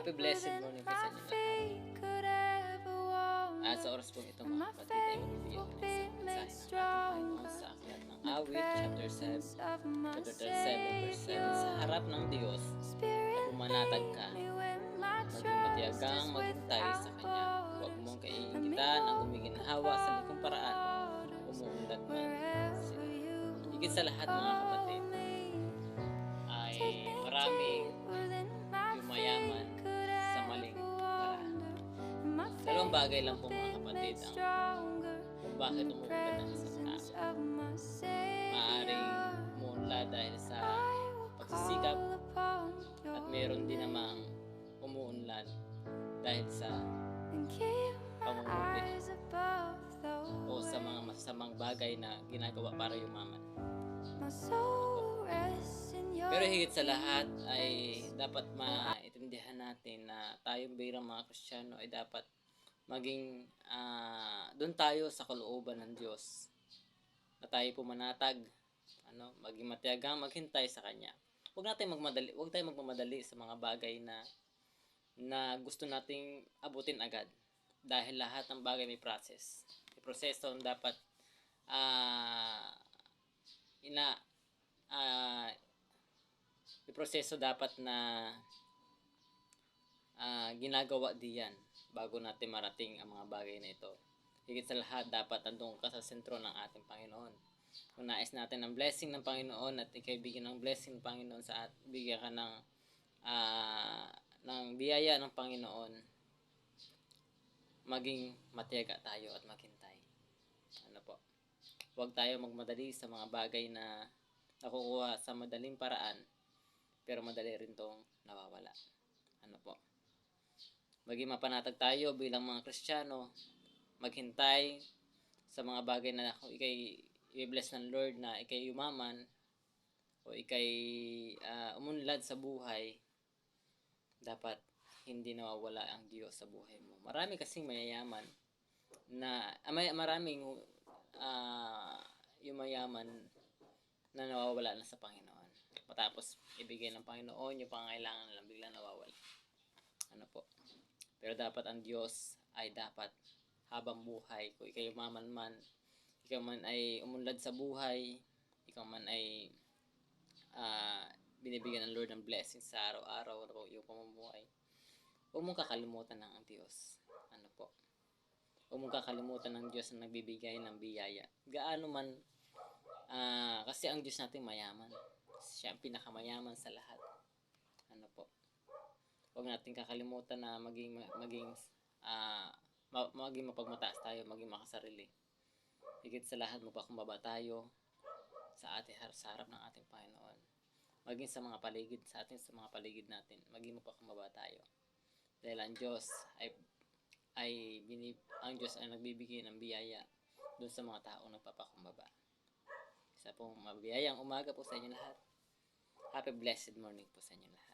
Happy blessed morning po sa inyo lahat. At sa oras po ito mga kapatid ay magbibigay ko ng isang mensahe ng ating Panginoon sa aklat ng Awit chapter 7 verse 7. Sa harap ng Diyos ay pumanatag ka, maging matiyagang maghintay sa Kanya. Huwag mong kaiingitan ang gumiginhawa sa likong paraan, umuunlad man sila. Higit sa lahat mga kapatid ay maraming yumayaman sa maling paraan. Dalawang bagay lang po mga kapatid ang kung bakit umuunlad ng isang tao. Maaaring umuunlad dahil sa pagsisikap at meron din namang umuunlad dahil sa pamumulit o sa mga masasamang bagay na ginagawa para yumaman. Pero higit sa lahat ay dapat maintindihan natin na tayong bilang mga Kristiyano ay dapat maging doon tayo sa kalooban ng Diyos na tayo pumanatag, maging matiyagang maghintay sa Kanya. Huwag tayong magmamadali sa mga bagay na gusto nating abutin agad dahil lahat ng bagay may process. May proseso ang dapat may proseso dapat na ginagawa diyan bago natin marating ang mga bagay na ito. Higit sa lahat, dapat andun ka sa sentro ng ating Panginoon. Kung nais natin ng blessing ng Panginoon at ikay bigyan ng blessing ng Panginoon bigyan ka ng biyaya ng Panginoon, maging matiyaga tayo at maghintay. Huwag tayo magmadali sa mga bagay na nakukuha sa madaling paraan, pero madali rin tong nawawala. Maging mapanatag tayo bilang mga Kristiyano, maghintay sa mga bagay na kung ikay i-bless ng Lord na ikay yumaman o ikay umunlad sa buhay, dapat hindi nawawala ang Diyos sa buhay mo. Marami kasing mayayaman na maraming yumayaman na nawawala na sa Panginoon. Matapos ibigay ng Panginoon yung pangangailangan nilang biglang nawawala. Pero dapat ang Diyos ay dapat habang buhay. Kung ikaw yumaman man, ikaw man ay umunlad sa buhay, ikaw man ay binibigyan ng Lord ng blessing sa araw-araw na yung pamumuhay, huwag mong kakalimutan ng ang Diyos. Huwag mong kakalimutan ng Diyos na nagbibigay ng biyaya. Gaano man, kasi ang Diyos natin mayaman. Siya ang pinakamayaman sa lahat. Huwag natin kakalimutan na maging mapagmataas tayo, maging makasarili. Higit sa lahat, magpakumbaba tayo sa harap ng ating Panginoon. Maging sa mga paligid natin, maging mapagkumbaba tayo. Dahil ang Diyos ay nagbibigay ng biyaya doon sa mga taong nagpapakumbaba. Isa pong mabiyayang umaga po sa inyo lahat. Happy blessed morning po sa inyo lahat.